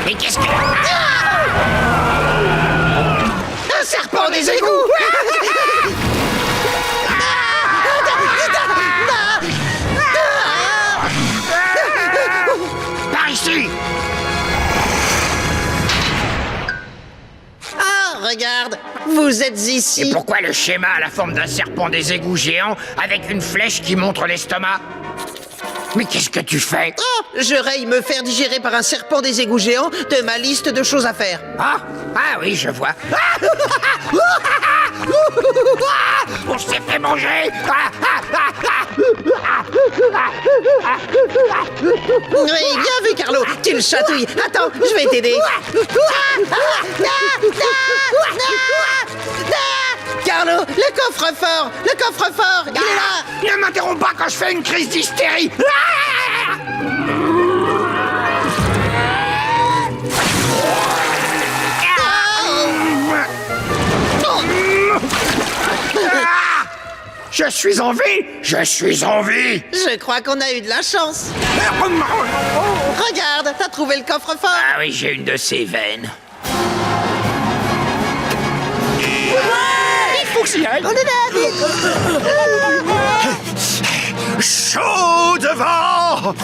Mais qu'est-ce que... Un serpent des égouts. Par ici! Ah, regarde, vous êtes ici. Et pourquoi le schéma a la forme d'un serpent des égouts géant avec une flèche qui montre l'estomac? Mais qu'est-ce que tu fais? Oh, je raye me faire digérer par un serpent des égouts géants de ma liste de choses à faire. Ah oui, je vois. On s'est fait manger. Oui, bien vu, Carlo. Tu le chatouilles. Attends, je vais t'aider. Carlo, le coffre-fort. Le coffre-fort, il est là. Ne m'interromps pas quand je fais une crise d'hystérie. Je suis en vie. Je suis en vie. Je crois qu'on a eu de la chance. Regarde, t'as trouvé le coffre-fort. Ah oui, j'ai une de ces veines. Il faut que j'y aille. Chaud devant!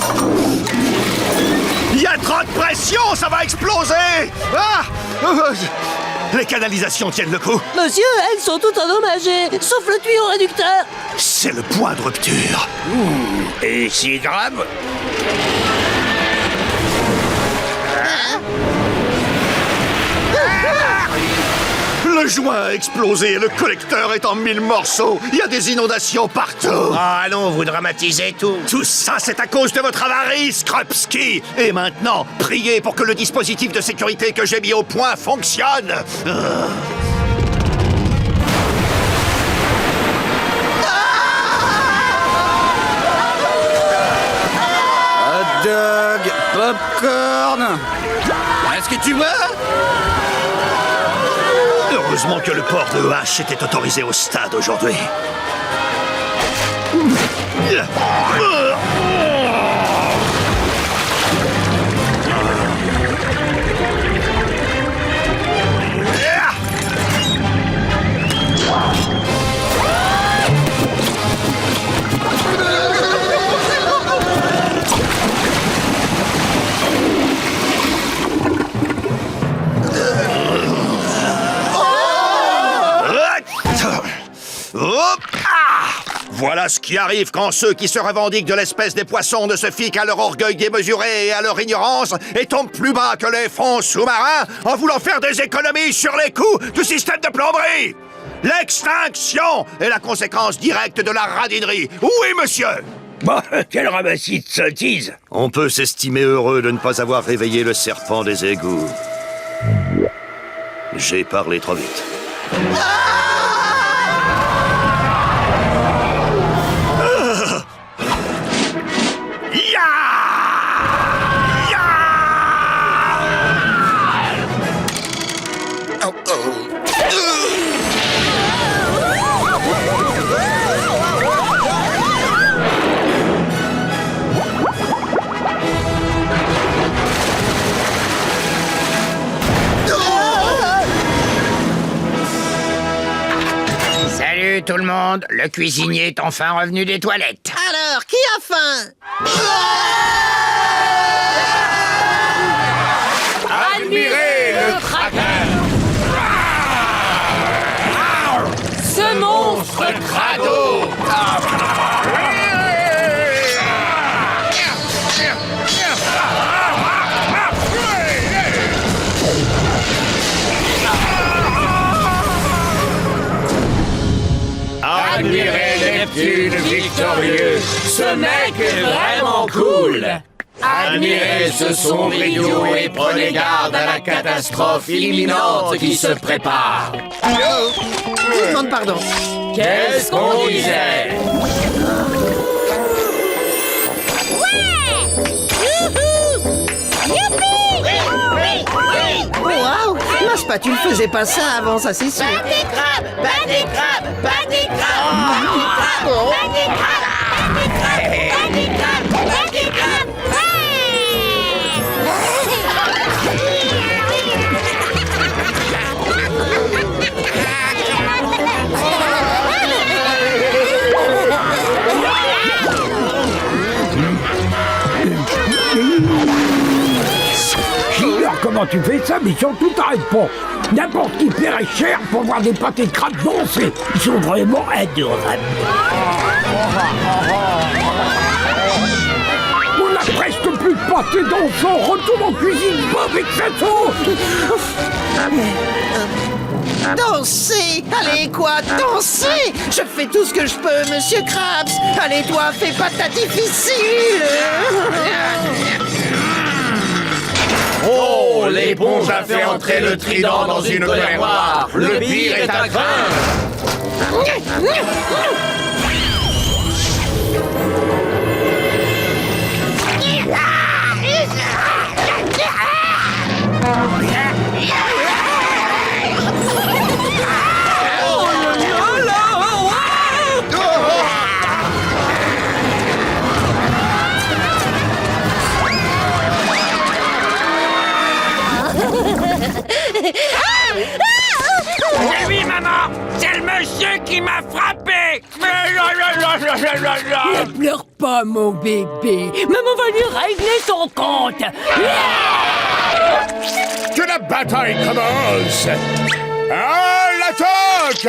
Il y a trop de pression, ça va exploser! Ah! Les canalisations tiennent le coup. Monsieur, elles sont toutes endommagées, sauf le tuyau réducteur. C'est le point de rupture. Et si grave? Le joint a explosé, le collecteur est en 1000 morceaux. Il y a des inondations partout. Ah, allons, vous dramatisez tout. Tout ça, c'est à cause de votre avarie, Skrupski. Et maintenant, priez pour que le dispositif de sécurité que j'ai mis au point fonctionne. Hot dog, popcorn. Est-ce que tu vois? Heureusement que le port de hache était autorisé au stade aujourd'hui. Hop! Ah! Voilà ce qui arrive quand ceux qui se revendiquent de l'espèce des poissons ne se fient qu'à leur orgueil démesuré et à leur ignorance et tombent plus bas que les fonds sous-marins en voulant faire des économies sur les coûts du système de plomberie. L'extinction est la conséquence directe de la radinerie. Oui, monsieur! Bon, quel ramassis de sottises. On peut s'estimer heureux de ne pas avoir réveillé le serpent des égouts. J'ai parlé trop vite. Salut tout le monde, le cuisinier est enfin revenu des toilettes. Alors, qui a faim? Admirez le kraken. Ce monstre Crado. Admirez Neptune victorieux, ce mec est vraiment cool. Admirez ce sombre idiot et prenez garde à la catastrophe imminente qui se prépare. Je vous demande pardon. Qu'est-ce qu'on disait? Ouais! Youhou! Youpi! Spatule faisait pas ça avant, ça c'est sûr. Bat des crabes! Bat des crabes! Bat des crabes! Bat des crabes! Bat des crabes! Bat des crabes! J'ignore comment tu fais ça, mais surtout t'arrêtes pas. N'importe qui paierait cher pour voir des pâtés de crabes danser. Ils sont vraiment adorables. On n'a presque plus de pâtés dansants. Retourne en cuisine, Bob, et que ça saute. Dansez! Allez, quoi? Dansez! Je fais tout ce que je peux, Monsieur Krabs! Allez, toi, fais pas ta difficile! Oh, l'éponge a fait entrer le trident dans une colère noire. Le pire est à craindre. Oui, maman! C'est le monsieur qui m'a frappé! Ne pleure pas, mon bébé. Maman va lui régler son compte. Que la bataille commence! À l'attaque!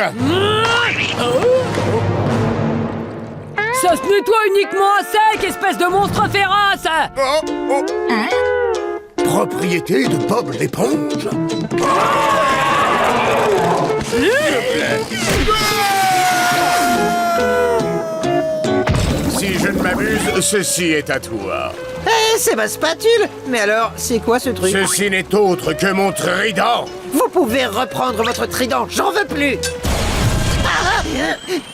Ça se nettoie uniquement à sec, espèce de monstre féroce. Propriété de Bob l'éponge. Si je ne m'abuse, ceci est à toi. Eh, c'est ma spatule! Mais alors, c'est quoi ce truc? Ceci n'est autre que mon trident. Vous pouvez reprendre votre trident, j'en veux plus! Ah,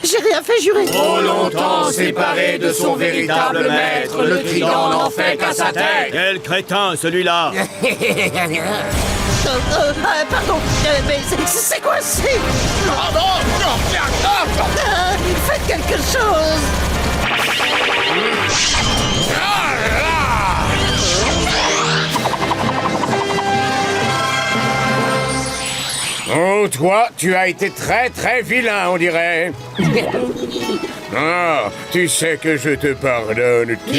j'ai rien fait, juré! Trop longtemps séparé de son véritable maître, le trident n'en fait qu'à sa tête. Quel crétin, celui-là. Pardon, mais c'est quoi? C'est... faites quelque chose! Oh, toi, tu as été très très vilain, on dirait. Ah, tu sais que je te pardonne tout.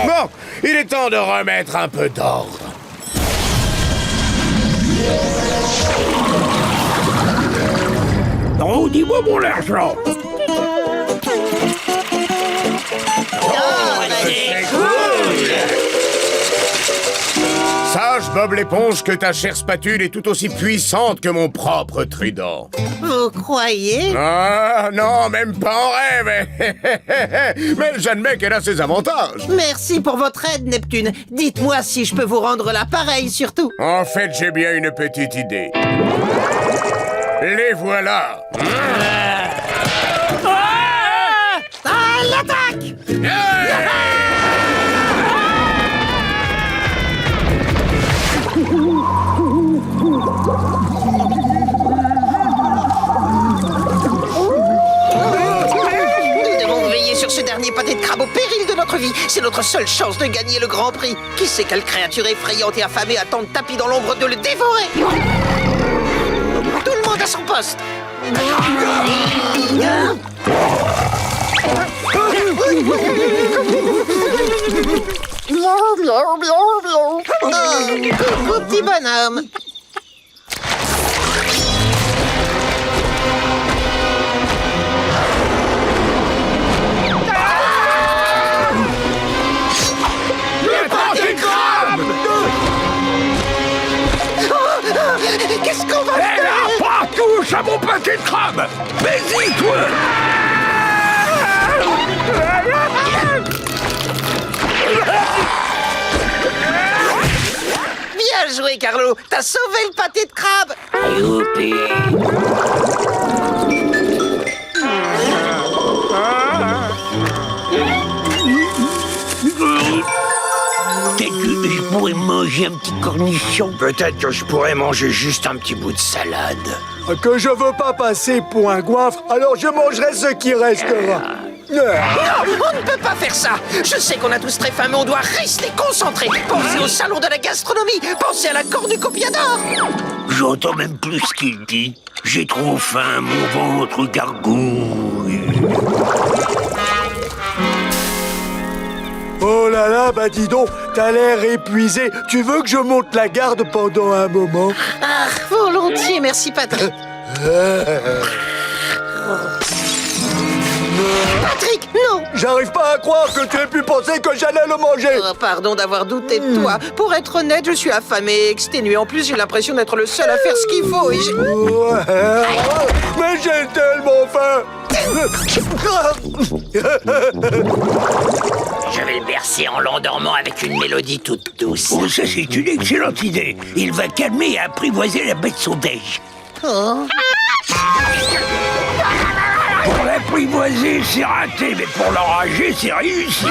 Bon, il est temps de remettre un peu d'ordre. Non, dis-moi mon argent. Sache, Bob l'éponge, que ta chère spatule est tout aussi puissante que mon propre trident. Vous croyez? Ah, non, même pas en rêve. Mais j'admets qu'elle a ses avantages. Merci pour votre aide, Neptune. Dites-moi si je peux vous rendre l'appareil, surtout. En fait, j'ai bien une petite idée. Les voilà. À l'attaque! Nous devons veiller sur ce dernier pâté de crabe au péril de notre vie. C'est notre seule chance de gagner le Grand Prix. Qui sait quelle créature effrayante et affamée attend tapis dans l'ombre de le dévorer? Tout le monde à son poste. Coucou, petit bonhomme. Qu'est-ce qu'on va faire? Pas touche à mon paquet de crabes. Vas-y, toi. Bien joué, Carlo. T'as sauvé le pâté de crabe. Qu'est-ce que je pourrais manger un petit cornichon. Peut-être que je pourrais manger juste un petit bout de salade. Que je veux pas passer pour un goinfre, alors je mangerai ce qui restera. Non, on ne peut pas faire ça. Je sais qu'on a tous très faim, mais on doit rester concentrés. Pensez au salon de la gastronomie. Pensez à la cornucopiador. J'entends même plus ce qu'il dit. J'ai trop faim, mon ventre gargouille. Oh là là, bah dis donc, t'as l'air épuisé. Tu veux que je monte la garde pendant un moment? Ah, volontiers, merci Patrick. Patrick, non. J'arrive pas à croire que tu aies pu penser que j'allais le manger. Oh, pardon d'avoir douté de toi. Pour être honnête, je suis affamé et exténué. En plus, j'ai l'impression d'être le seul à faire ce qu'il faut. Et Ouais. Mais j'ai tellement faim. Je vais le bercer en l'endormant avec une mélodie toute douce. Oh, ça c'est une excellente idée. Il va calmer et apprivoiser la bête sauvage. Oh. Pour l'apprivoiser, c'est raté, mais pour l'enrager, c'est réussi.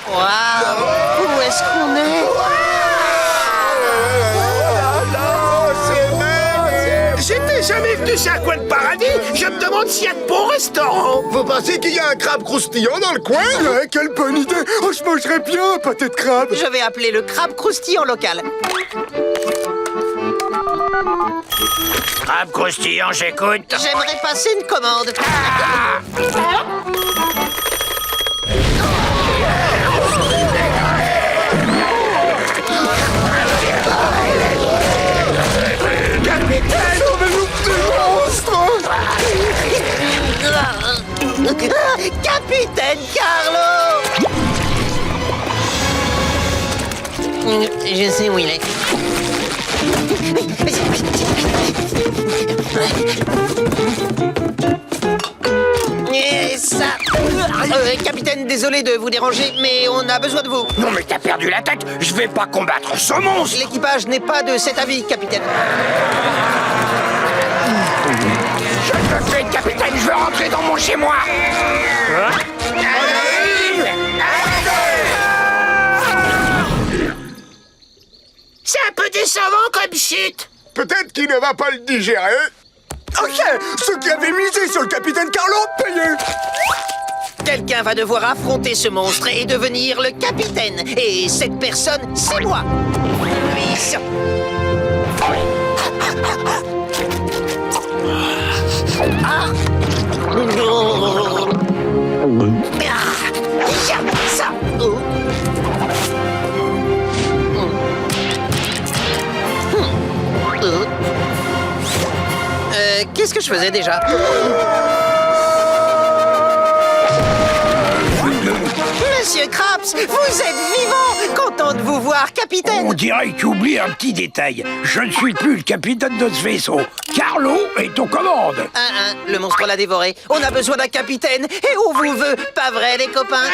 Waouh. Où est-ce qu'on est? J'étais jamais venu chez un coin de paradis. Je me demande s'il y a de bons restaurants. Vous pensez qu'il y a un crabe croustillant dans le coin? Ouais, quelle bonne idée. Oh, je mangerais bien un pâté de crabe. Je vais appeler le crabe croustillant local. Crabe croustillant, j'écoute. J'aimerais passer une commande. Capitaine Carlo! Je sais où il est. Et ça... capitaine, désolé de vous déranger, mais on a besoin de vous. Non mais t'as perdu la tête. Je vais pas combattre ce monstre. L'équipage n'est pas de cet avis, capitaine. Je te fais, capitaine. Je veux rentrer dans mon chez-moi. C'est un peu décevant comme chute. Peut-être qu'il ne va pas le digérer. Ok, ceux qui avaient misé sur le capitaine Carlo, payez. Quelqu'un va devoir affronter ce monstre et devenir le capitaine. Et cette personne, c'est moi. Mission. Ah. Ça. Oh. Qu'est-ce que je faisais déjà? Monsieur Krabs, vous êtes vivant! Content de vous voir, capitaine! On dirait que tu oublies un petit détail. Je ne suis plus le capitaine de ce vaisseau. Carlo est aux commandes. Le monstre l'a dévoré. On a besoin d'un capitaine et on vous veut. Pas vrai, les copains?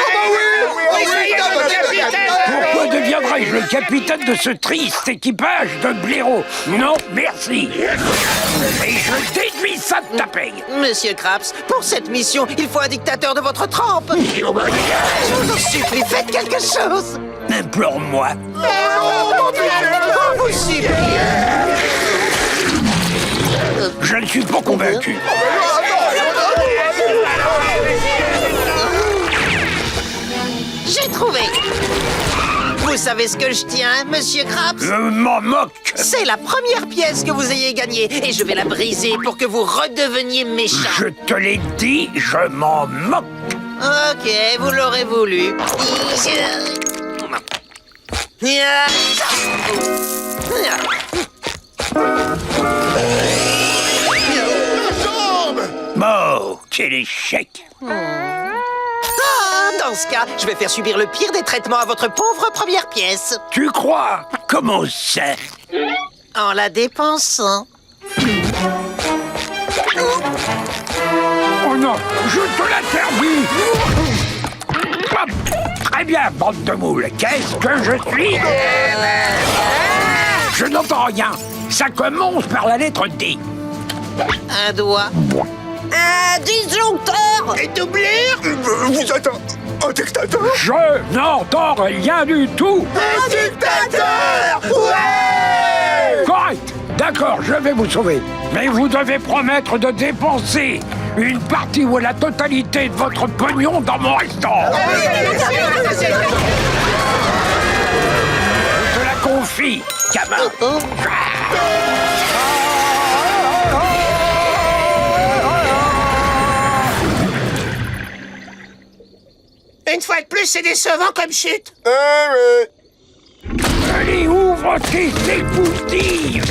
Pourquoi deviendrais-je le capitaine de ce triste équipage de blaireaux? Non, merci. Et je déduis ça de ta paye. Monsieur Krabs, pour cette mission, il faut un dictateur de votre trempe. Je vous en supplie, faites quelque chose. Implore-moi. On vous supplie. Je ne suis pas convaincu. J'ai trouvé. Vous savez ce que je tiens, Monsieur Krabs? Je m'en moque. C'est la première pièce que vous ayez gagnée et je vais la briser pour que vous redeveniez méchant. Je te l'ai dit, je m'en moque. Ok, vous l'aurez voulu. Oh, quel échec. Dans ce cas, je vais faire subir le pire des traitements à votre pauvre première pièce. Tu crois? Comment ça? En la dépensant. Oh non, je te l'interdis. Hop. Très bien, bande de moules. Qu'est-ce que je suis? Je n'entends rien. Ça commence par la lettre D. Un doigt. Un disjoncteur. Et doublure. Vous êtes un dictateur? Je n'entends rien du tout. Un dictateur. Ouais. Correct. D'accord, je vais vous sauver. Mais vous devez promettre de dépenser une partie ou la totalité de votre pognon dans mon restaurant. Je te la confie, gamin. Une fois de plus, c'est décevant comme chute. Ouais. Allez, ouvre tes époutilles.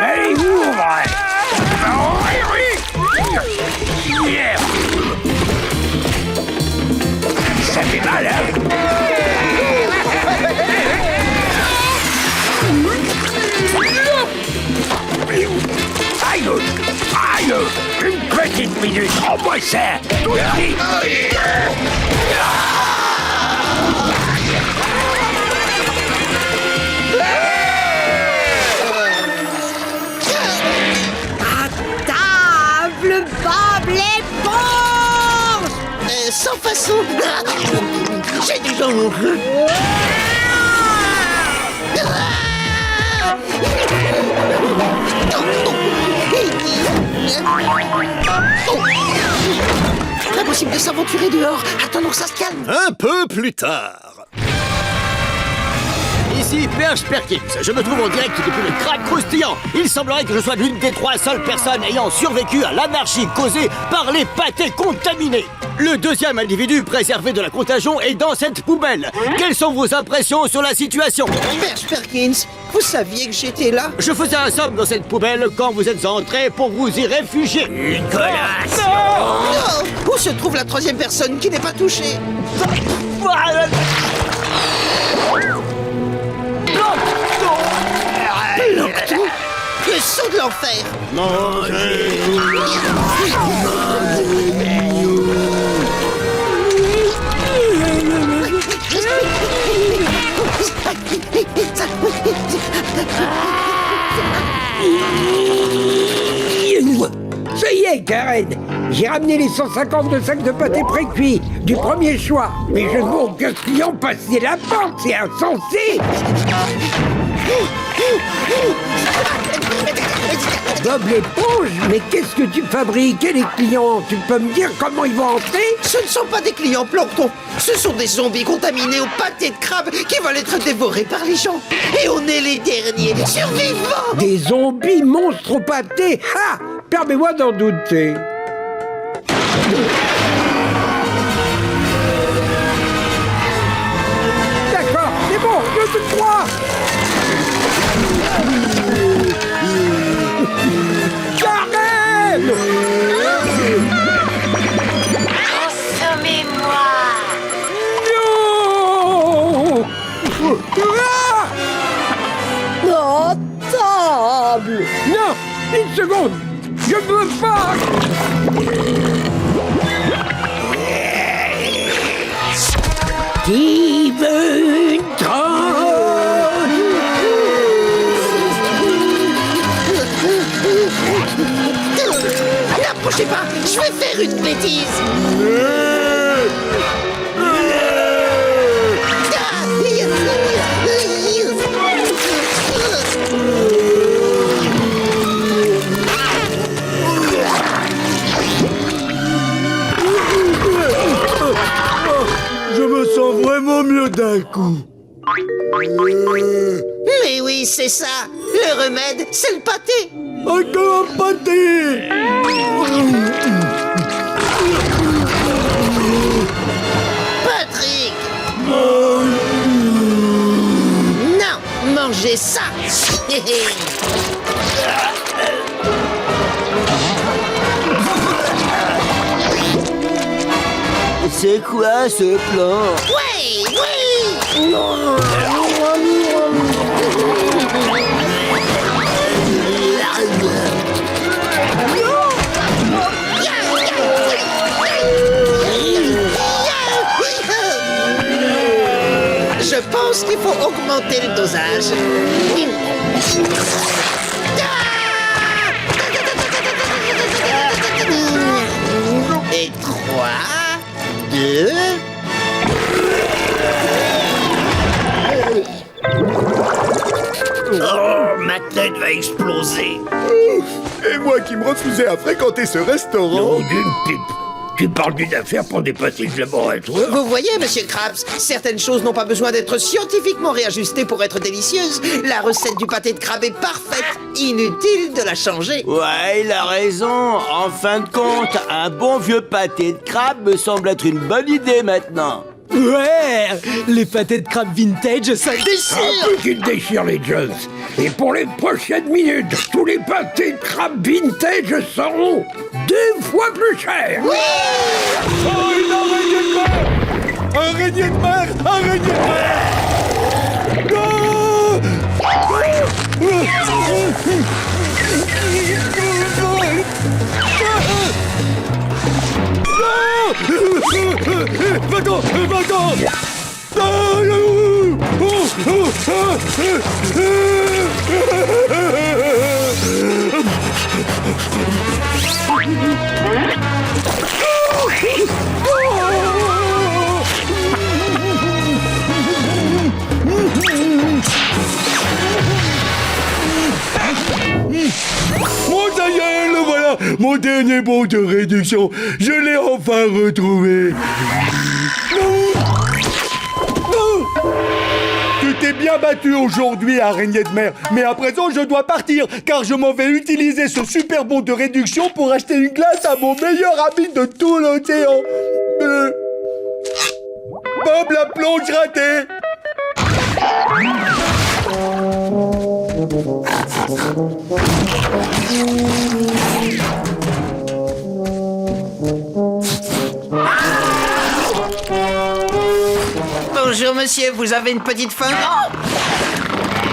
Allez, ouvre. Merde. Ça fait mal, hein? Aïe! Aïe! Une petite minute, rends-moi ça! Tout de suite! Table, Bob l'éponge! Sans façon. J'ai du genre. Impossible de s'aventurer dehors. Attendons que ça se calme. Un peu plus tard. Ici Perche Perkins, je me trouve en direct depuis le crack croustillant. Il semblerait que je sois l'une des 3 seules personnes ayant survécu à l'anarchie causée par les pâtés contaminés. Le deuxième individu préservé de la contagion est dans cette poubelle. Quelles sont vos impressions sur la situation? Perche Perkins, vous saviez que j'étais là? Je faisais un somme dans cette poubelle quand vous êtes entré pour vous y réfugier. Nicolas! Oh, où se trouve la troisième personne qui n'est pas touchée? Le saut de l'enfer. Ça y est, Karen. J'ai ramené les 152 sacs de pâté pré-cuit du premier choix. Mais je ne vois aucun client passer la porte. C'est insensé. Bob l'éponge, mais qu'est-ce que tu fabriques, les clients? Tu peux me dire comment ils vont entrer? Ce ne sont pas des clients plancton. Ce sont des zombies contaminés au pâté de crabe qui veulent être dévorés par les gens. Et on est les derniers survivants. Des zombies monstres au pâté? Ha! Permets-moi d'en douter. D'accord, c'est bon, je te crois. Karen! Consommez-moi! Non! Ah! Oh, table! Non! Une seconde! Je ne veux pas! Qui veut une tranche? N'approchez pas, je vais faire une bêtise. Je me sens vraiment mieux d'un coup. Mais oui, c'est ça. Le remède, c'est le pâté. Encore un pâté. Patrick. Non, mangez ça. C'est quoi ce plan? Oui, oui. Je pense qu'il faut augmenter le dosage. Et moi qui me refusais à fréquenter ce restaurant. Oh, d'une pipe. Tu parles d'une affaire pour dépasser le laboratoire. Vous voyez, monsieur Krabs, certaines choses n'ont pas besoin d'être scientifiquement réajustées pour être délicieuses. La recette du pâté de crabe est parfaite. Inutile de la changer. Ouais, il a raison. En fin de compte, un bon vieux pâté de crabe me semble être une bonne idée maintenant. Ouais, les pâtés de crabe vintage, ça déchire. Un peu qui te déchire les Jones. Et pour les prochaines minutes, tous les pâtés de crabe vintage seront 2 fois plus chers. Oh, une araignée de mer! Araignée de mer! Araignée de mer! Va-t'en! Va-t'en! Bon, ça y est, le voilà! Mon dernier bon de réduction! Je l'ai enfin retrouvé! Tu t'es bien battu aujourd'hui, araignée de mer, mais à présent je dois partir, car je m'en vais utiliser ce super bon de réduction pour acheter une glace à mon meilleur ami de tout l'océan. Bob la plonge ratée. Bonjour, monsieur, vous avez une petite faim?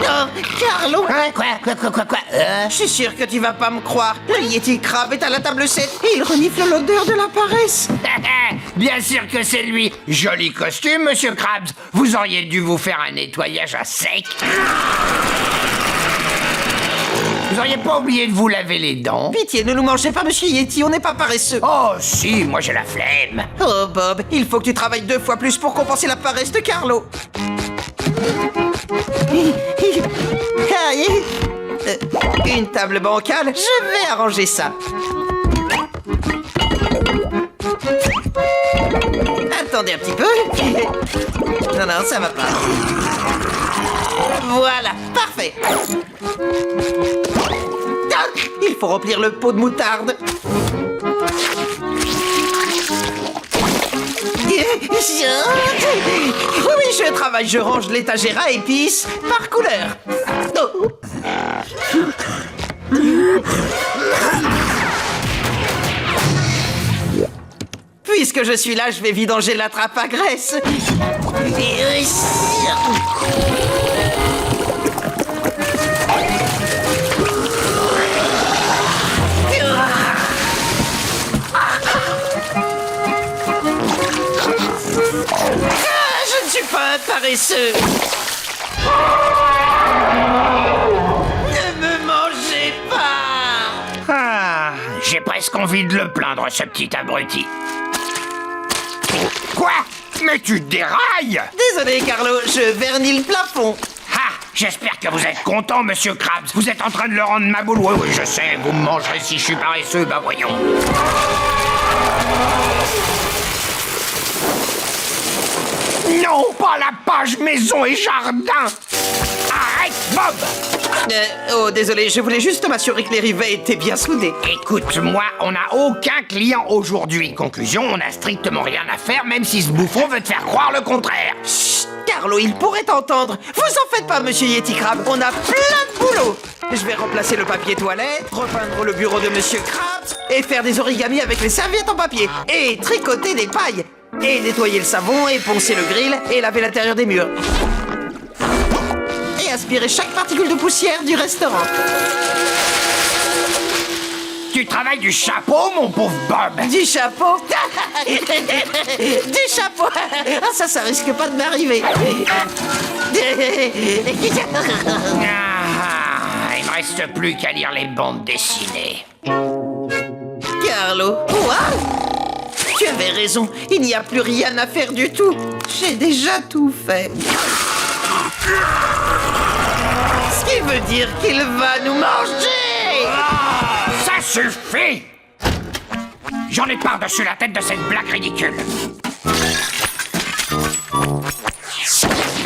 Oh, Carlo! Quoi Je suis sûr que tu vas pas me croire. Le Yeti Crabe est à la table 7 et il renifle l'odeur de la paresse. Bien sûr que c'est lui. Joli costume, monsieur Krabs. Vous auriez dû vous faire un nettoyage à sec. Vous auriez pas oublié de vous laver les dents? Pitié, ne nous mangez pas, monsieur Yeti, on n'est pas paresseux. Oh si, moi j'ai la flemme. Oh, Bob, il faut que tu travailles 2 fois plus pour compenser la paresse de Carlo. Une table bancale, je vais arranger ça. Attendez un petit peu. Non, non, ça va pas. Voilà, parfait. Il faut remplir le pot de moutarde. Oui, je travaille, je range l'étagère à épices par couleur. Oh. Puisque je suis là, je vais vidanger la trappe à graisse. Je ne suis pas un paresseux. Ne me mangez pas. Ah, j'ai presque envie de le plaindre, ce petit abruti. Quoi? Mais tu dérailles! Désolé, Carlo, je vernis le plafond. Ah, j'espère que vous êtes content, monsieur Krabs. Vous êtes en train de le rendre ma boule. Oui, je sais, vous me mangerez si je suis paresseux, bah voyons. Non, pas la page maison et jardin! Arrête, Bob! Oh, désolé, je voulais juste m'assurer que les rivets étaient bien soudés. Écoute-moi, on n'a aucun client aujourd'hui. Conclusion, on n'a strictement rien à faire, même si ce bouffon veut te faire croire le contraire. Chut, Carlo, il pourrait t'entendre. Vous en faites pas, monsieur Yeti Crab, on a plein de boulot. Je vais remplacer le papier toilette, repeindre le bureau de monsieur Krabs, et faire des origamis avec les serviettes en papier, et tricoter des pailles, et nettoyer le savon, et poncer le grill, et laver l'intérieur des murs. Et aspirer chaque particule de poussière du restaurant. Tu travailles du chapeau, mon pauvre Bob. Du chapeau. Du chapeau. Ah, ça risque pas de m'arriver. Ah, il me reste plus qu'à lire les bandes dessinées. Carlo, wow, tu avais raison. Il n'y a plus rien à faire du tout. J'ai déjà tout fait. Ce qui veut dire qu'il va nous manger. Ça suffit! J'en ai par-dessus la tête de cette blague ridicule.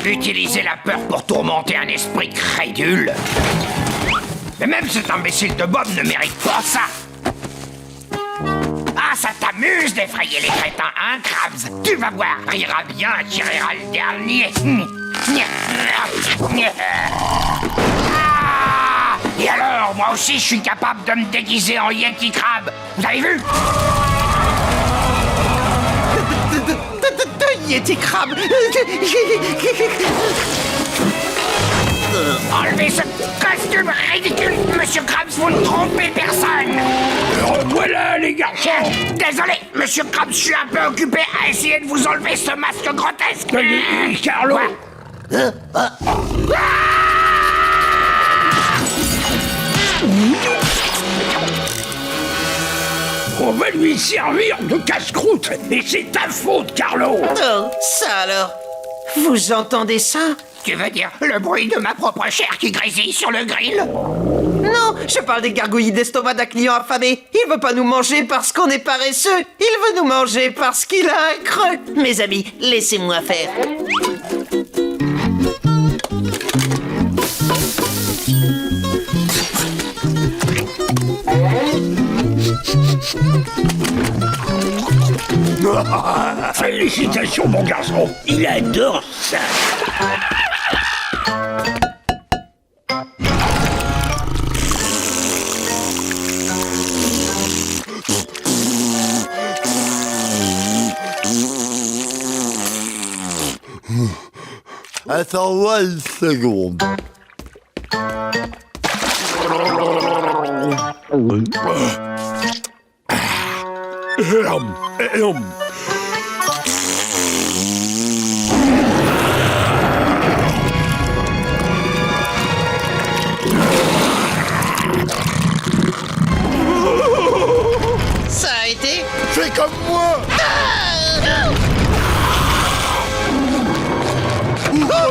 Utiliser la peur pour tourmenter un esprit crédule. Mais même cet imbécile de Bob ne mérite pas ça. Ah, ça t'amuse d'effrayer les crétins, hein, Krabs? Tu vas voir, rira bien, qui rira le dernier. Ah, et alors, moi aussi, je suis capable de me déguiser en Yeti Crab. Vous avez vu? Yeti Crab. Enlevez ce costume ridicule, Monsieur Krabs, vous ne trompez personne. Voilà, les garçons. Désolé, Monsieur Krabs, je suis un peu occupé à essayer de vous enlever ce masque grotesque. Carlo. On va lui servir de casse-croûte. Et c'est ta faute, Carlo. Oh, ça alors. Vous entendez ça? Tu veux dire le bruit de ma propre chair qui grésille sur le grill? Non, je parle des gargouillis d'estomac d'un client affamé. Il veut pas nous manger parce qu'on est paresseux. Il veut nous manger parce qu'il a un creux. Mes amis, laissez-moi faire. Félicitations, mon garçon. Il adore ça. Attends-moi une seconde. Ça a été? Fais comme moi.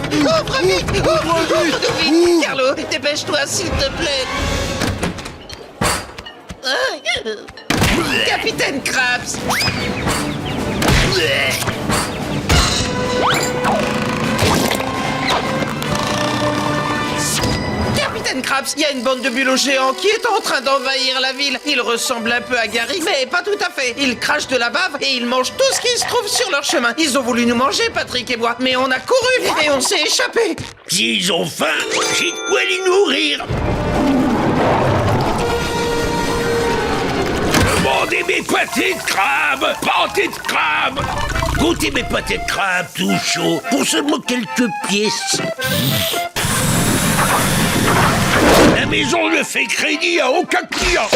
Ouvre vite! Ouvre vite! Carlo, dépêche-toi, s'il te plaît! Capitaine Krabs! Capitaine Krabs, il y a une bande de bulots géants qui est en train d'envahir la ville. Ils ressemblent un peu à Gary, mais pas tout à fait. Ils crachent de la bave et ils mangent tout ce qui se trouve sur leur chemin. Ils ont voulu nous manger, Patrick et moi, mais on a couru et on s'est échappé. S'ils ont faim, j'ai de quoi les nourrir. Demandez mes pâtés de crabe, pâtés de crabe. Goûtez mes pâtés de crabe tout chaud pour seulement quelques pièces. La maison ne fait crédit à aucun client.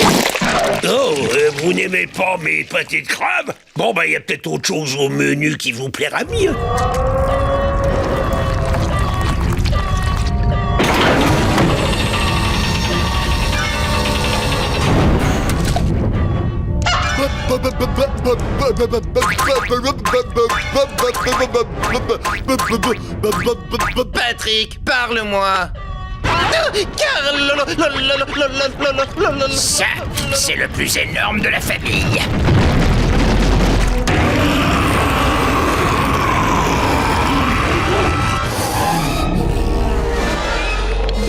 Oh, vous n'aimez pas mes pâtés de crabe? Bon, il y a peut-être autre chose au menu qui vous plaira mieux. Patrick, parle-moi. Ça, c'est le plus énorme de la famille.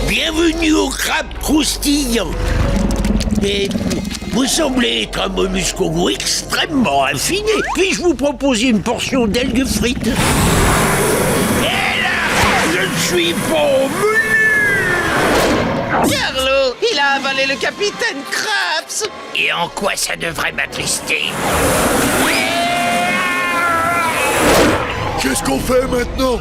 Bienvenue au crabe croustillant. Mais vous semblez être un mollusque au goût extrêmement affiné. Puis-je vous proposer une portion d'algues frites? Et là, je ne suis pas au menu. Carlo, il a avalé le capitaine Krabs. Et en quoi ça devrait m'attrister? Qu'est-ce qu'on fait maintenant?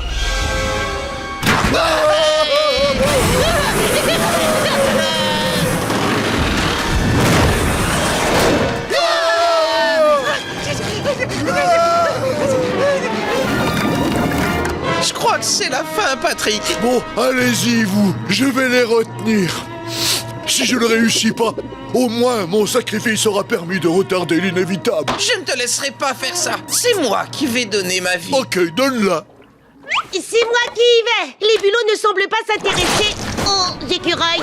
Je crois que c'est la fin, Patrick. Bon, allez-y, vous. Je vais les retenir. Si je ne réussis pas, au moins mon sacrifice aura permis de retarder l'inévitable. Je ne te laisserai pas faire ça. C'est moi qui vais donner ma vie. Ok, donne-la. C'est moi qui y vais. Les bulots ne semblent pas s'intéresser aux écureuils.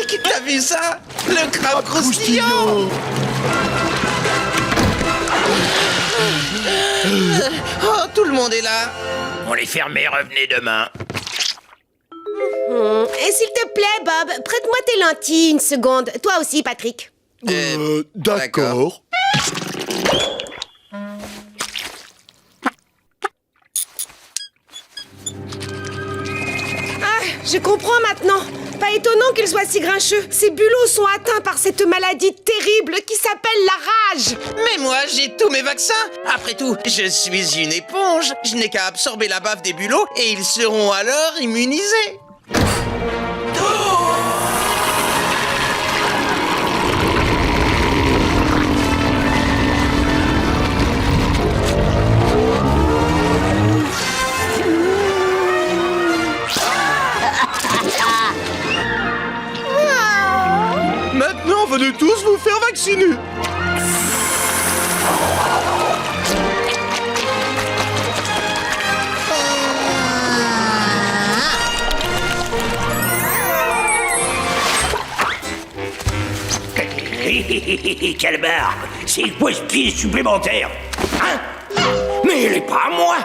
Patrick, t'as vu ça? Le crabe croustillant. Oh, tout le monde est là. On les fermait, revenez demain. Et s'il te plaît, Bob, prête-moi tes lentilles une seconde. Toi aussi, Patrick. D'accord. Ah, je comprends maintenant. Pas étonnant qu'il soit si grincheux. Ces bulots sont atteints par cette maladie terrible qui s'appelle la rage. Mais moi, j'ai tous mes vaccins. Après tout, je suis une éponge. Je n'ai qu'à absorber la bave des bulots et ils seront alors immunisés. Maintenant, venez tous vous faire vacciner. Calmar, c'est quoi ce pied supplémentaire? Hein? Mais il est pas à moi.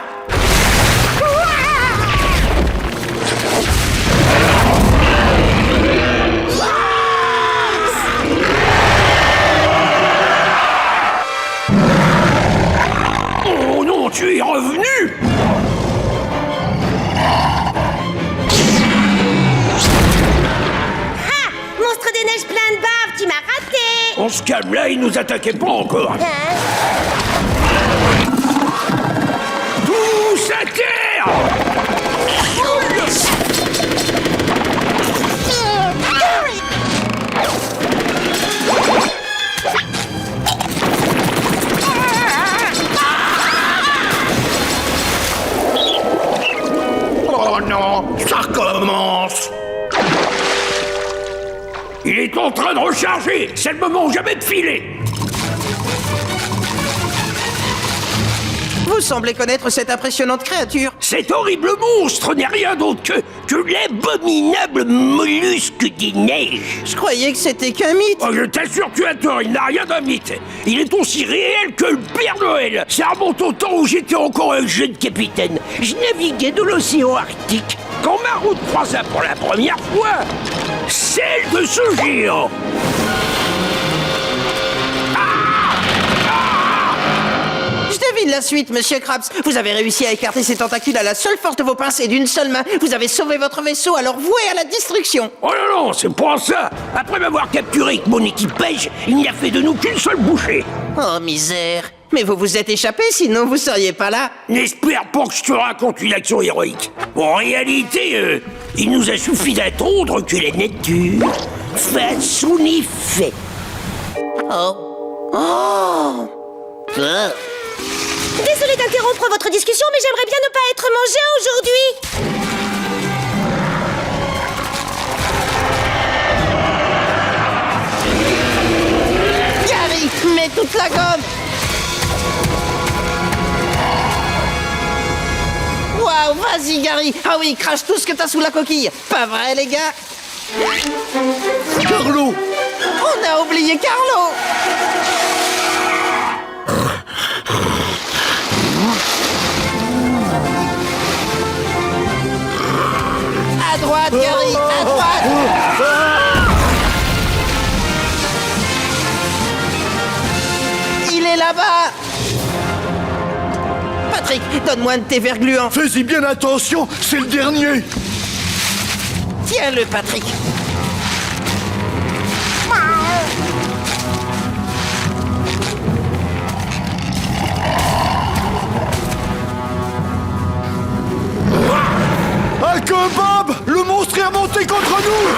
Oh non, tu es revenu! Ah, monstre des neiges plein de bave, tu m'as raté. On se calme là, il nous attaquait pas encore. Tous à terre! Oh non, ça recommence. Il est en train de recharger! C'est le moment ou jamais de filer! Vous semblez connaître cette impressionnante créature. Cet horrible monstre n'est rien d'autre que l'abominable mollusque des neiges! Je croyais que c'était qu'un mythe. Oh, je t'assure, tu as tort, il n'a rien d'un mythe. Il est aussi réel que le Père Noël. Ça remonte au temps où j'étais encore un jeune capitaine. Je naviguais de l'océan Arctique quand ma route croisa pour la première fois celle de ce géant. Je devine la suite, monsieur Krabs. Vous avez réussi à écarter ces tentacules à la seule force de vos pinces et d'une seule main. Vous avez sauvé votre vaisseau, alors voué à la destruction. Oh non, non, c'est pas ça. Après m'avoir capturé avec mon équipage, il n'y a fait de nous qu'une seule bouchée. Oh, misère. Mais vous vous êtes échappé, sinon vous seriez pas là. N'espère pas que je te raconte une action héroïque. En réalité, il nous a suffi d'attendre que la nature fasse son effet. Oh. Oh. Désolée d'interrompre votre discussion, mais j'aimerais bien ne pas être mangée aujourd'hui. Gary, mets toute la gomme. Waouh, vas-y, Gary. Ah oui, crache tout ce que t'as sous la coquille. Pas vrai, les gars? Carlo! On a oublié Carlo. À droite, Gary, à droite. Il est là-bas. Patrick, donne-moi un de tes verres gluants. Fais-y bien attention, c'est le dernier! Tiens-le, Patrick. Ah que Bob! Le monstre est remonté contre nous!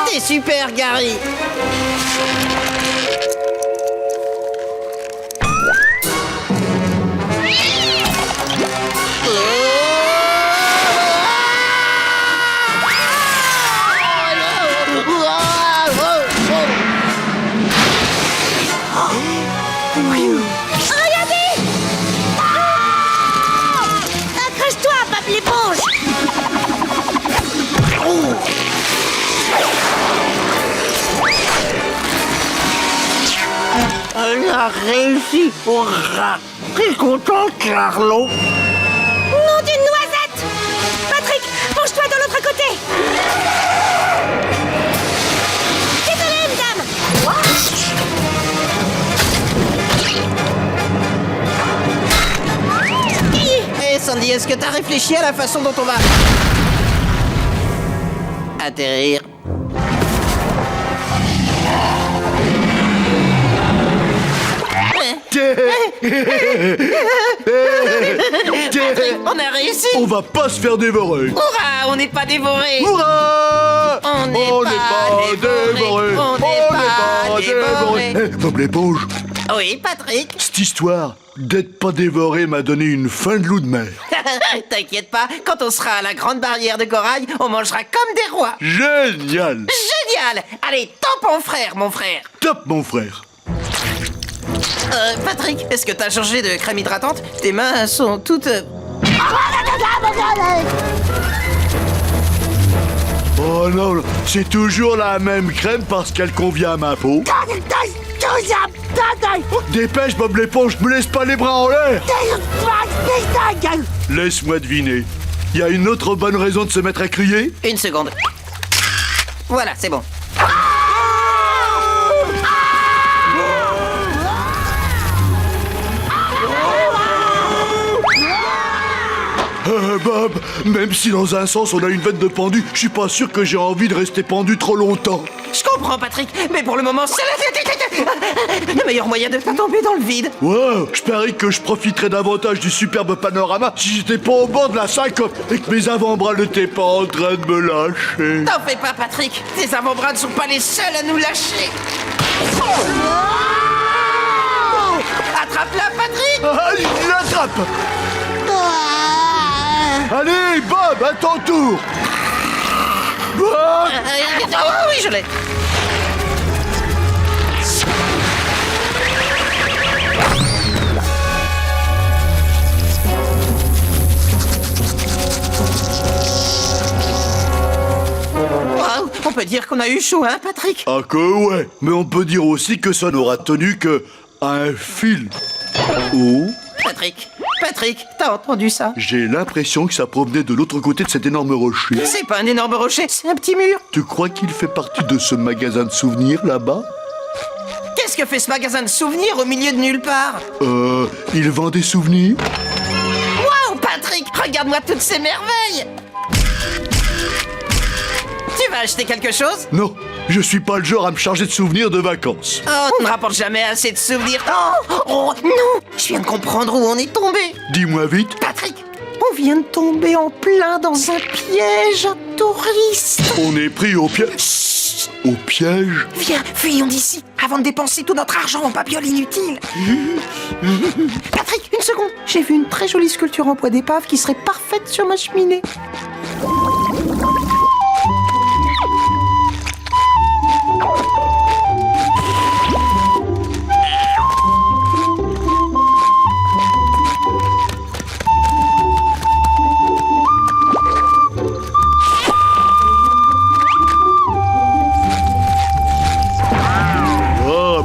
T'es super, Gary. a réussi. Hurrah! T'es content, Carlo? Nom d'une noisette! Patrick, penche-toi de l'autre côté! Désolé, madame! Hé Sandy, est-ce que t'as réfléchi à la façon dont on va... atterrir? On a réussi! On va pas se faire dévorer. Hurrah, on n'est pas dévoré! Hurrah! On n'est pas dévoré. On n'est pas dévoré. Eh, Bob l'éponge, Oui, Patrick? cette histoire d'être pas dévoré m'a donné une faim de loup de mer. T'inquiète pas, quand on sera à la grande barrière de corail, on mangera comme des rois! Génial! Génial! Allez, top mon frère, mon frère! Top, mon frère. Patrick, est-ce que t'as changé de crème hydratante? Tes mains sont toutes... Oh non, c'est toujours la même crème parce qu'elle convient à ma peau. Dépêche, Bob l'éponge, me laisse pas les bras en l'air. Laisse-moi deviner. Y a une autre bonne raison de se mettre à crier? Une seconde. Voilà, c'est bon. Bob, même si dans un sens on a une veine de pendu, je suis pas sûr que j'ai envie de rester pendu trop longtemps. Je comprends, Patrick, mais pour le moment, c'est le meilleur moyen de pas tomber dans le vide. Ouais, je parie que je profiterais davantage du superbe panorama si j'étais pas au bord de la syncope et que mes avant-bras n'étaient pas en train de me lâcher. T'en fais pas, Patrick. Tes avant-bras ne sont pas les seuls à nous lâcher. Attrape-la, Patrick. Ah, il l'attrape. Allez, Bob, à ton tour. Bob. Oh oui, je l'ai. Wow, on peut dire qu'on a eu chaud, hein, Patrick? Ah que ouais, mais on peut dire aussi que ça n'aura tenu que un fil. Oh, Patrick, t'as entendu ça? j'ai l'impression que ça provenait de l'autre côté de cet énorme rocher. C'est pas un énorme rocher, c'est un petit mur. Tu crois qu'il fait partie de ce magasin de souvenirs là-bas? Qu'est-ce que fait ce magasin de souvenirs au milieu de nulle part? Il vend des souvenirs? Wow, Patrick, regarde-moi toutes ces merveilles! Tu vas acheter quelque chose? Non, je suis pas le genre à me charger de souvenirs de vacances. Oh, on ne rapporte jamais assez de souvenirs. Oh, non! Je viens de comprendre où on est tombé. Dis-moi vite. Patrick, on vient de tomber en plein dans un piège à touristes. On est pris au piège. Au piège? Viens, fuyons d'ici avant de dépenser tout notre argent en babioles inutiles. Patrick, une seconde. J'ai vu une très jolie sculpture en bois d'épave qui serait parfaite sur ma cheminée.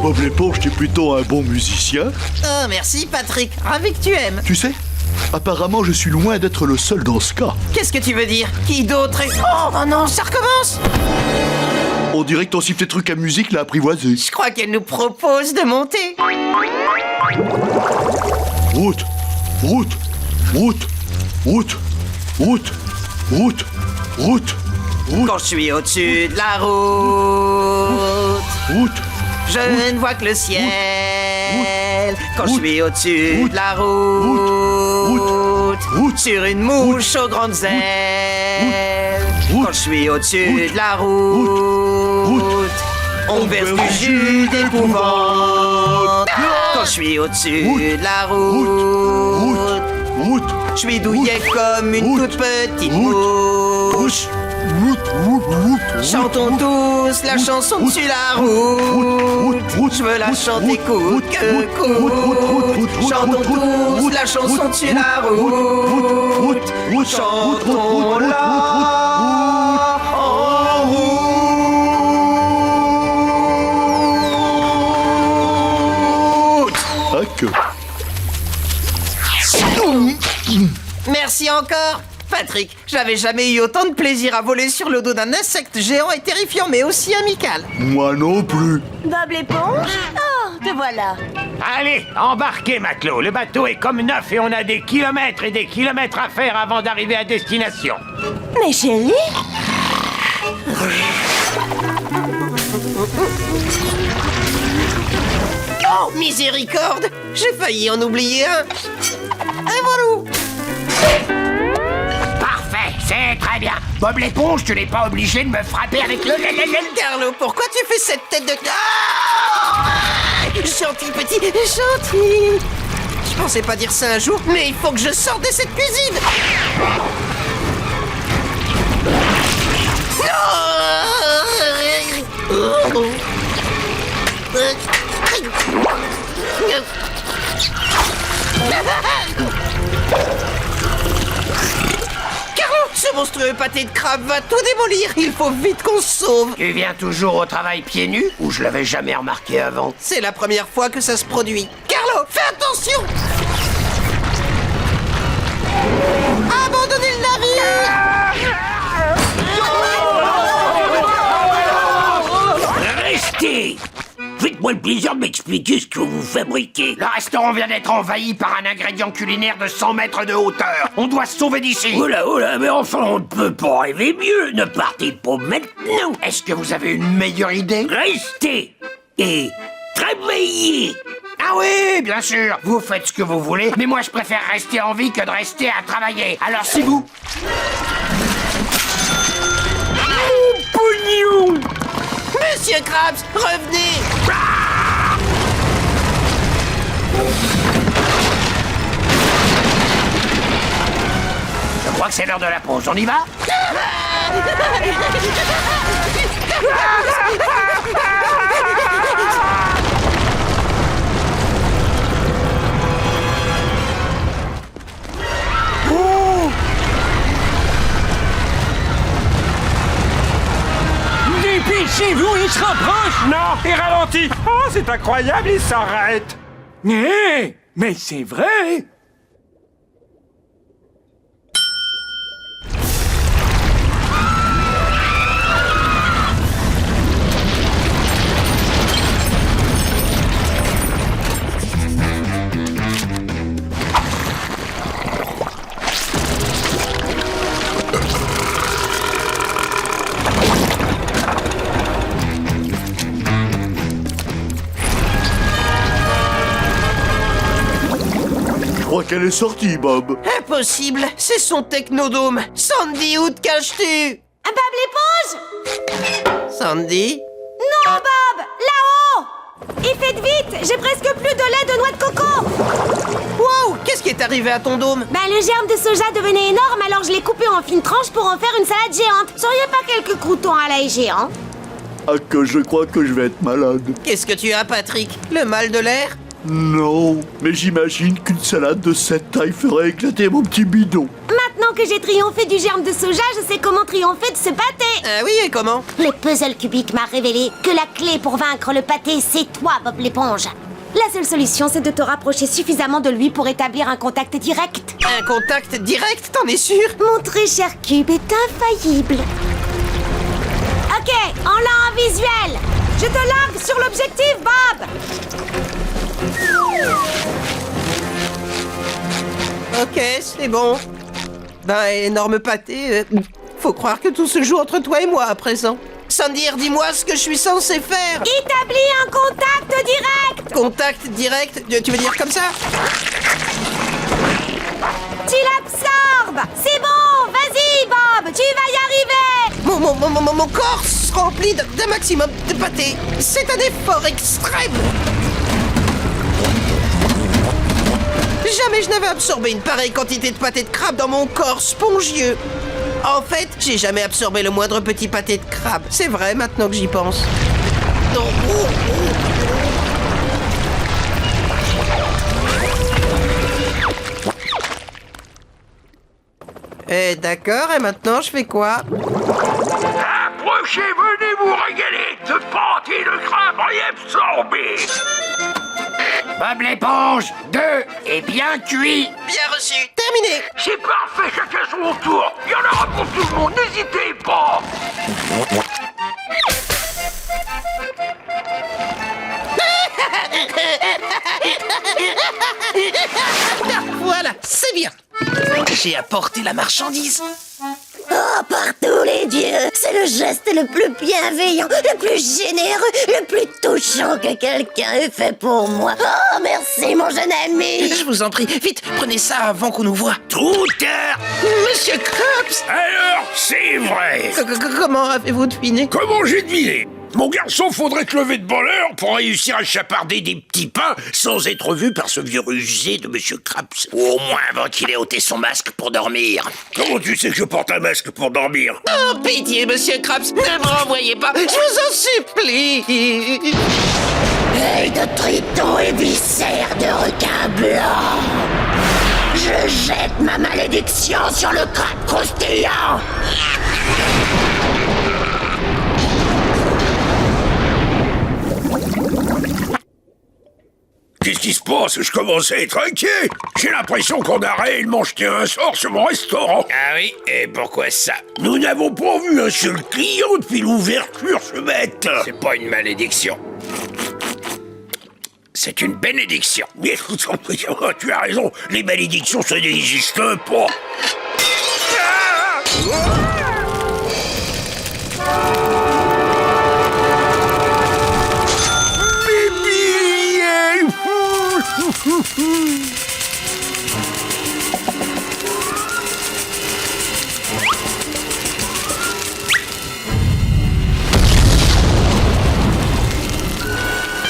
Bob l'éponge, t'es plutôt un bon musicien. Oh, merci, Patrick. Ravi que tu aimes. Tu sais, apparemment, je suis loin d'être le seul dans ce cas. Qu'est-ce que tu veux dire? Qui d'autre est... Oh non, ça recommence! On dirait que ton sifflet truc à musique l'a apprivoisé. Je crois qu'elle nous propose de monter. Route, route, route, route, route, route, route, route. Quand je suis au-dessus de la route, route. Je ne vois que le ciel. Quand je suis au-dessus de la route, sur une mouche aux grandes ailes. Quand je suis au-dessus de la route, on verse du jus d'épouvante. Quand je suis au-dessus de la route, je suis douillet comme une toute petite mouche. Chantons tous la chanson dessus la route. Je veux la chanter coûte que coûte. Chantons tous la chanson dessus la route. Chantons-la en route. Merci encore. Patrick, j'avais jamais eu autant de plaisir à voler sur le dos d'un insecte géant et terrifiant, mais aussi amical. Moi non plus. Bob l'éponge? Oh, te voilà. Allez, embarquez, matelot. Le bateau est comme neuf et on a des kilomètres et des kilomètres à faire avant d'arriver à destination. Mais chérie? Oh, miséricorde! J'ai failli en oublier un. Et voilà! Parfait, c'est très bien. Bob l'éponge, tu n'es pas obligé de me frapper avec le... Carlo, pourquoi tu fais cette tête de... Ah, gentil petit, gentil. Je pensais pas dire ça un jour, mais il faut que je sorte de cette cuisine. Carlo, ce monstrueux pâté de crabe va tout démolir. Il faut vite qu'on se sauve. Tu viens toujours au travail pieds nus ou je l'avais jamais remarqué avant? C'est la première fois que ça se produit. Carlo, fais attention. Abandonnez le navire. Restez! Faites-moi le plaisir de m'expliquer ce que vous fabriquez. Le restaurant vient d'être envahi par un ingrédient culinaire de 100 mètres de hauteur. On doit se sauver d'ici. Oh là, mais enfin, on ne peut pas rêver mieux. Ne partez pas maintenant. Est-ce que vous avez une meilleure idée? Restez et travaillez. Ah oui, bien sûr. Vous faites ce que vous voulez, mais moi je préfère rester en vie que de rester à travailler. Alors c'est vous. Pognon! Monsieur Krabs, revenez. Je crois que c'est l'heure de la pause. On y va? Dépêchez-vous, il se rapproche! Non, il ralentit! Oh, c'est incroyable, il s'arrête! Mais c'est vrai! Je crois qu'elle est sortie, Bob. Impossible, c'est son technodome. Sandy, où te caches-tu? Bob l'éponge? Sandy? Non, Bob! Là-haut! Et faites vite! J'ai presque plus de lait de noix de coco! Wow, qu'est-ce qui est arrivé à ton dôme? Ben, le germe de soja devenait énorme, alors je l'ai coupé en fines tranches pour en faire une salade géante. Seriez pas quelques croutons à l'ail géant? Ah, que je crois que je vais être malade. Qu'est-ce que tu as, Patrick? Le mal de l'air? Non, mais j'imagine qu'une salade de cette taille ferait éclater mon petit bidon. Maintenant que j'ai triomphé du germe de soja, je sais comment triompher de ce pâté. Ah oui, et comment? Le puzzle cubique m'a révélé que la clé pour vaincre le pâté, c'est toi, Bob l'éponge. La seule solution, c'est de te rapprocher suffisamment de lui pour établir un contact direct. Un contact direct, t'en es sûr? Mon très cher cube est infaillible. Ok, on l'a en visuel. Je te largue sur l'objectif, Bob. Ok, c'est bon. Ben, énorme pâté. Faut croire que tout se joue entre toi et moi à présent. Sandy, dis-moi ce que je suis censé faire. Établis un contact direct. Contact direct, tu veux dire comme ça? Tu l'absorbes. C'est bon, vas-y, Bob, tu vas y arriver. Mon corps se remplit d'un maximum de pâté. C'est un effort extrême. Jamais je n'avais absorbé une pareille quantité de pâté de crabe dans mon corps spongieux. En fait, j'ai jamais absorbé le moindre petit pâté de crabe. C'est vrai, maintenant que j'y pense. D'accord, et maintenant je fais quoi? Approchez, venez vous régaler. Ce pâté de crabe réabsorbé. Bob l'éponge, 2 et bien cuit. Bien reçu. Terminé. terminé. C'est parfait, chacun son tour. Il y en aura pour tout le monde, n'hésitez pas. Voilà, c'est bien. J'ai apporté la marchandise. Oh, par tous les dieux, c'est le geste le plus bienveillant, le plus généreux, le plus touchant que quelqu'un ait fait pour moi. Oh, merci, mon jeune ami. Je vous en prie, vite, prenez ça avant qu'on nous voie. Trop tard. Monsieur Krabs, Alors, c'est vrai. comment avez-vous deviné? Comment j'ai deviné? Mon garçon, faudrait te lever de bonne heure pour réussir à chaparder des petits pains sans être vu par ce vieux rusé de Monsieur Krabs. Ou au moins avant qu'il ait ôté son masque pour dormir. Comment tu sais que je porte un masque pour dormir? Oh, pitié, Monsieur Krabs, ne me renvoyez pas, je vous en supplie. Œil de triton et viscère de requin blanc. Je jette ma malédiction sur le crabe croustillant. Qu'est-ce qui se passe? Je commence à être inquiet. J'ai l'impression qu'on a réellement jeté un sort sur mon restaurant. Ah oui? Et pourquoi ça? Nous n'avons pas vu un seul client depuis l'ouverture, ce bête. C'est pas une malédiction. C'est une bénédiction. Mais tu as raison, les malédictions, ça n'existe pas.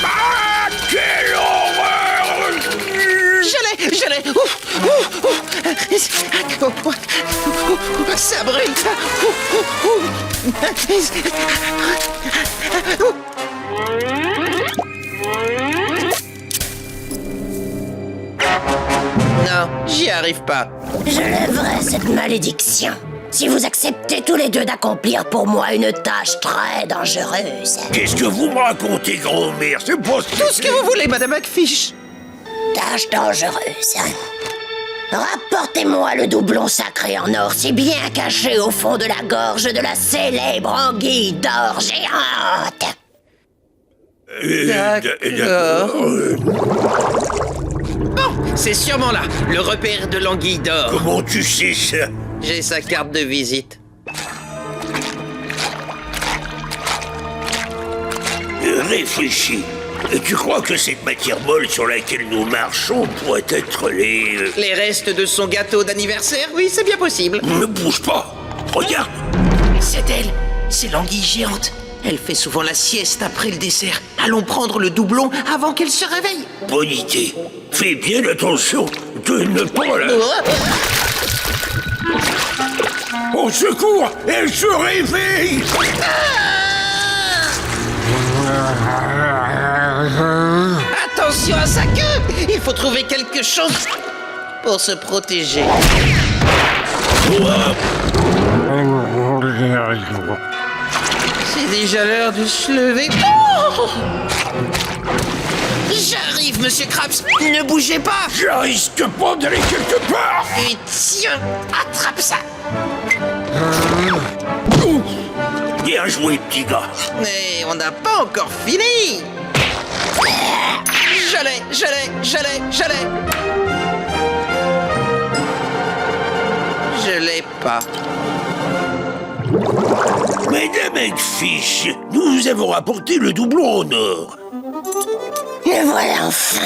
Ah, quelle horreur! Je l'ai. Ça brûle. Non, j'y arrive pas. Je lèverai cette malédiction si vous acceptez tous les deux d'accomplir pour moi une tâche très dangereuse. Qu'est-ce que vous me racontez, grand-mère? C'est pas Tout ce que vous voulez, Madame McFish. Tâche dangereuse. Rapportez-moi le doublon sacré en or si bien caché au fond de la gorge de la célèbre anguille d'or géante. D'accord. Bon, c'est sûrement là, le repère de l'anguille d'or. Comment tu sais ça? J'ai sa carte de visite. Réfléchis. Tu crois que cette matière molle sur laquelle nous marchons pourrait être les... Les restes de son gâteau d'anniversaire? Oui, c'est bien possible. Ne bouge pas. Regarde. C'est elle, c'est l'anguille géante. Elle fait souvent la sieste après le dessert. Allons prendre le doublon avant qu'elle se réveille. Bonne idée. Fais bien attention de ne pas la... Au secours! Elle se réveille! Attention à sa queue! Il faut trouver quelque chose pour se protéger. C'est déjà l'heure de se lever. Oh! J'arrive, Monsieur Krabs. Ne bougez pas. Je risque pas d'aller quelque part. Et tiens, attrape ça. Bien joué, petit gars. Mais on n'a pas encore fini. Je l'ai. Je l'ai pas. Madame McFish, nous vous avons rapporté le doublon en or. Le voilà enfin.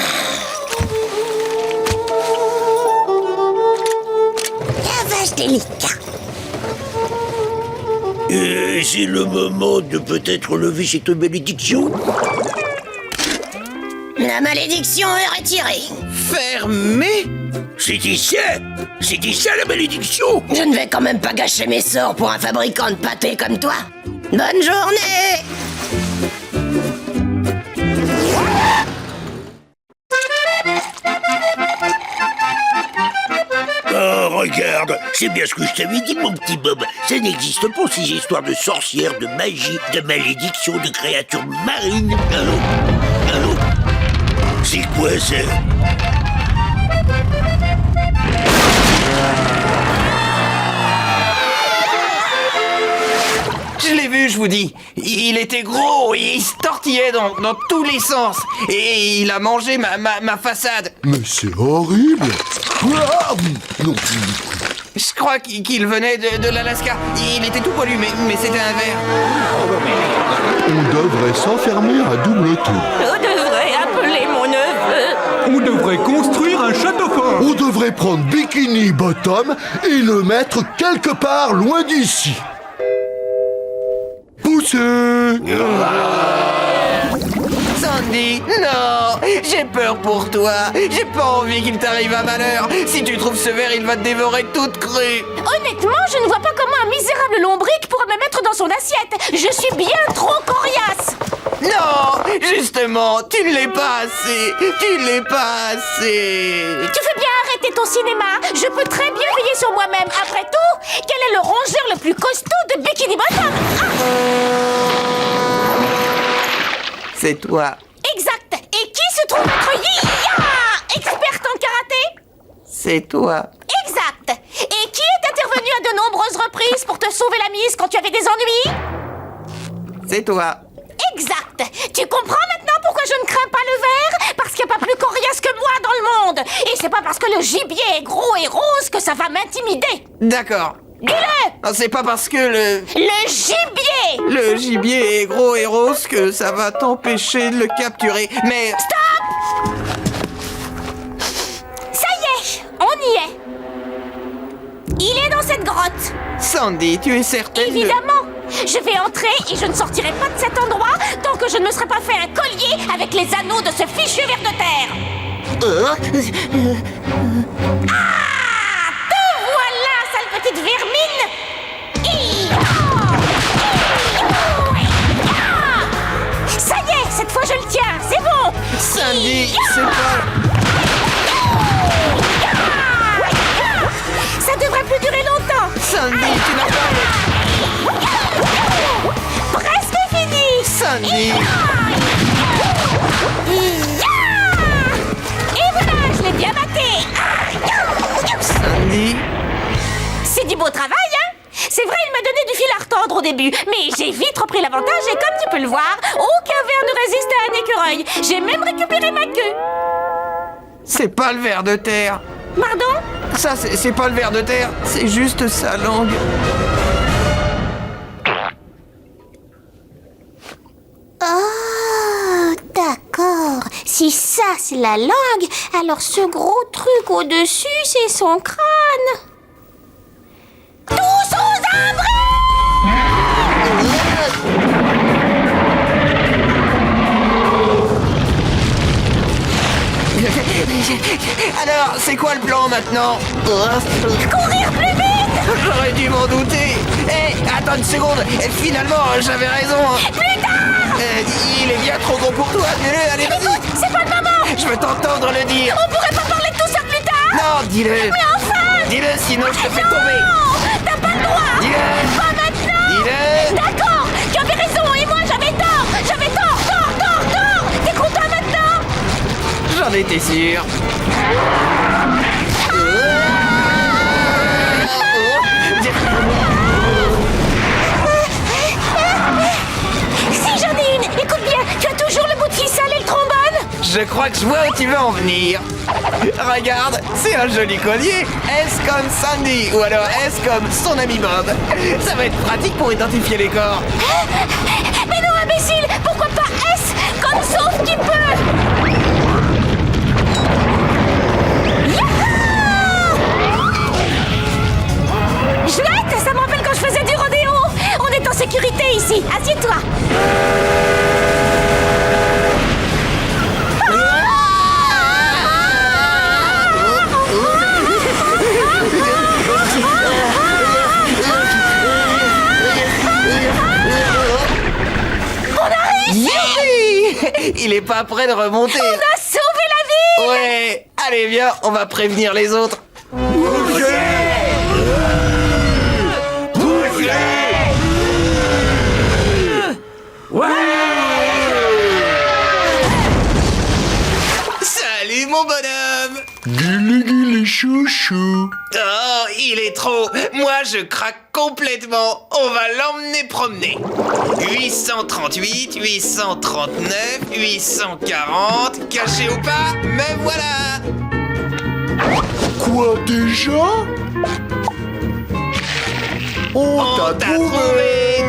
Lavage délicat. C'est le moment de peut-être lever cette malédiction. La malédiction est retirée. Fermé? C'était ça la malédiction. Je ne vais quand même pas gâcher mes sorts pour un fabricant de pâté comme toi. Bonne journée. Oh, regarde, c'est bien ce que je t'avais dit, mon petit Bob. Ça n'existe pas, ces histoires de sorcières, de magie, de malédiction, de créatures marines. Allô? C'est quoi ça? je vous dis. Il était gros, il se tortillait dans tous les sens. Et il a mangé ma façade. Mais c'est horrible. Ah, non. Je crois qu'il venait de l'Alaska. Il était tout poilu, mais c'était un ver. On devrait s'enfermer à double tour. On devrait appeler mon neveu. On devrait construire un château fort. On devrait prendre Bikini Bottom et le mettre quelque part loin d'ici. Poussez! Sandy, non! J'ai peur pour toi. J'ai pas envie qu'il t'arrive un malheur. Si tu trouves ce verre, il va te dévorer toute crue. Honnêtement, je ne vois pas comment un misérable lombric pourrait me mettre dans son assiette. Je suis bien trop coriace. Non! Justement, tu ne l'es pas assez. Tu ne l'es pas assez. Tu fais bien arrêter ton cinéma. Je peux très bien veiller sur moi-même. Après tout, quel est le rongeur le plus costaud de Bikini Bottom? C'est toi. Exact. Et qui se trouve être experte en karaté? C'est toi. Exact. Et qui est intervenu à de nombreuses reprises pour te sauver la mise quand tu avais des ennuis? C'est toi. Exact. Tu comprends maintenant pourquoi je ne crains pas le verre? Parce qu'il n'y a pas plus coriace que moi dans le monde. Et c'est pas parce que le gibier est gros et rose que ça va m'intimider. D'accord. Dis-le! Non, c'est pas parce que le gibier est gros et rose que ça va t'empêcher de le capturer. Mais... Stop! Ça y est, on y est. Il est dans cette grotte. Sandy, tu es certaine Évidemment. Je vais entrer et je ne sortirai pas de cet endroit tant que je ne me serai pas fait un collier avec les anneaux de ce fichu ver de terre. Te voilà, sale petite vermine. Ça y est, cette fois je le tiens, c'est bon. Sandy, c'est pas... Ça devrait plus durer longtemps. Voilà. Sandy, tu n'as pas... Presque fini. Sandy. Et voilà, je l'ai bien maté. Sandy. C'est du beau travail, hein? C'est vrai, il m'a donné du fil à retordre au début, mais j'ai vite repris l'avantage et comme tu peux le voir, aucun ver ne résiste à un écureuil. J'ai même récupéré ma queue. C'est pas le ver de terre. Pardon? Ça, c'est pas le ver de terre, c'est juste sa langue. Oh, d'accord. Si ça, c'est la langue, alors ce gros truc au-dessus, c'est son crâne. Tous aux abris! Alors, c'est quoi le plan maintenant? Courir plus vite! J'aurais dû m'en douter. Hé, attends une seconde. Finalement, j'avais raison. Plus tard! Il est bien trop gros pour toi. Dis-le, allez, vas-y. Écoute, c'est pas le moment! Je veux t'entendre le dire. On pourrait pas parler de tout ça plus tard? Non, dis-le. Mais enfin! Dis-le, sinon je te fais tomber. Non! T'as pas le droit! Dis-le. Pas maintenant! Dis-le. D'accord! Tu avais raison et moi j'avais tort! J'avais tort! T'es content maintenant? J'en étais sûr. Si j'en ai une! Écoute bien! Tu as toujours le bout de ficelle et le trombone? Je crois que je vois où tu veux en venir. Regarde, c'est un joli collier. S comme Sandy, ou alors S comme son ami Bob. Ça va être pratique pour identifier les corps. Mais non, imbécile! Pourquoi pas S comme sauf qui peut? Chouette, ça me rappelle quand je faisais du rodéo. On est en sécurité ici. Assieds-toi. Il est pas prêt de remonter. On a sauvé la ville! Ouais. Allez, viens, on va prévenir les autres. Salut mon bonhomme. Guili guili chouchou. Oh, il est trop. Moi, je craque complètement. On va l'emmener promener. 838, 839, 840. Caché ou pas, me voilà. Quoi déjà? On t'a trouvé.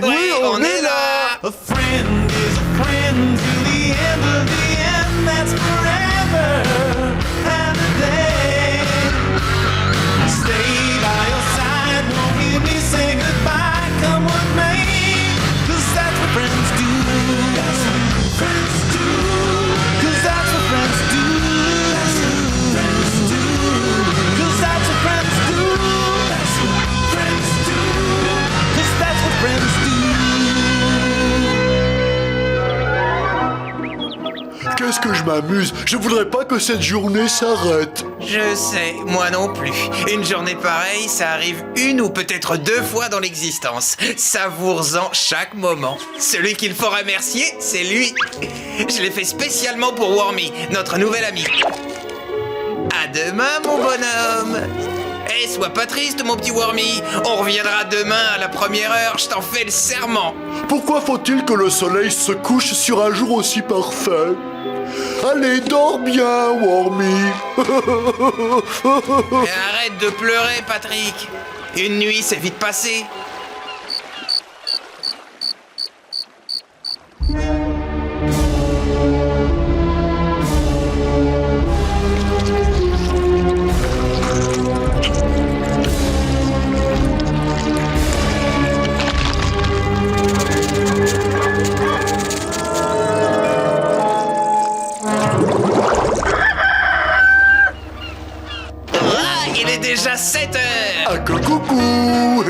Oui, on est là. A friend is a friend to the end of the end. That's forever and a day. Stay by your side, won't hear me say goodbye. Come what may, 'cause that's what friends do. That's what friends do. 'Cause that's what friends do. That's what friends do. 'Cause that's what friends do. That's what friends do. 'Cause that's what friends do. Qu'est-ce que je m'amuse. Je voudrais pas que cette journée s'arrête. Je sais, moi non plus. Une journée pareille, ça arrive une ou peut-être deux fois dans l'existence. Savoure-en chaque moment. Celui qu'il faut remercier, c'est lui. Je l'ai fait spécialement pour Wormy, notre nouvel ami. À demain, mon bonhomme. Eh, sois pas triste, mon petit Wormy. On reviendra demain à la première heure, je t'en fais le serment. Pourquoi faut-il que le soleil se couche sur un jour aussi parfait? Allez, dors bien, Wormy. Et arrête de pleurer, Patrick. Une nuit, c'est vite passé. Déjà 7 heures. Ah, coucou.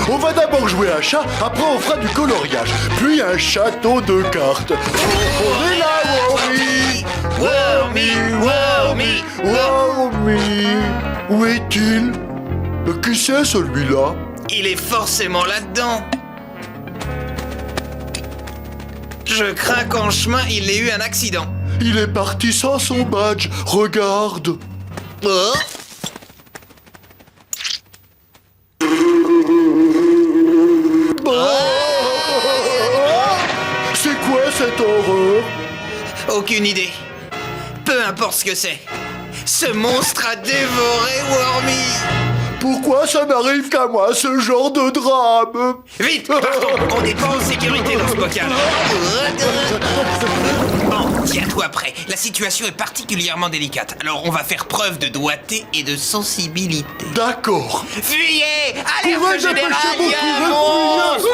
On va d'abord jouer à chat, après on fera du coloriage, puis un château de cartes. On est là, Wormy. Wormy, Wormy, Wormy. Où est-il? Qui c'est celui-là? Il est forcément là-dedans. Je crains qu'en chemin, il ait eu un accident. Il est parti sans son badge, regarde. Oh. C'est quoi cette horreur? Aucune idée. Peu importe ce que c'est. Ce monstre a dévoré Wormy. Pourquoi ça n'arrive qu'à moi, ce genre de drame? Vite, partons. On n'est pas en sécurité dans ce bocal. Bon, tiens-toi prêt. La situation est particulièrement délicate. Alors on va faire preuve de doigté et de sensibilité. D'accord. Fuyez! Alerte Courage, générale, dépêchez-vous, il y a un courez, monstre!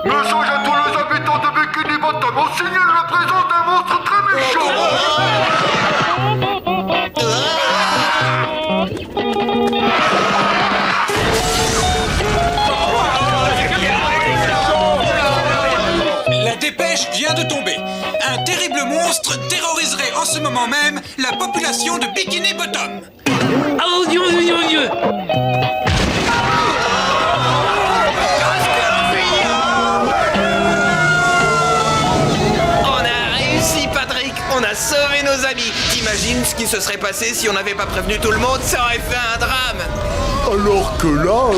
Message à tous les habitants de Bikini Bottom, on signale la présence d'un monstre très méchant. La dépêche vient de tomber. Un terrible monstre terroriserait en ce moment même la population de Bikini Bottom. Oh Dieu, Dieu, Dieu. On a réussi, Patrick! On a sauvé nos amis! T'imagines ce qui se serait passé si on n'avait pas prévenu tout le monde? Ça aurait fait un drame! Alors que là...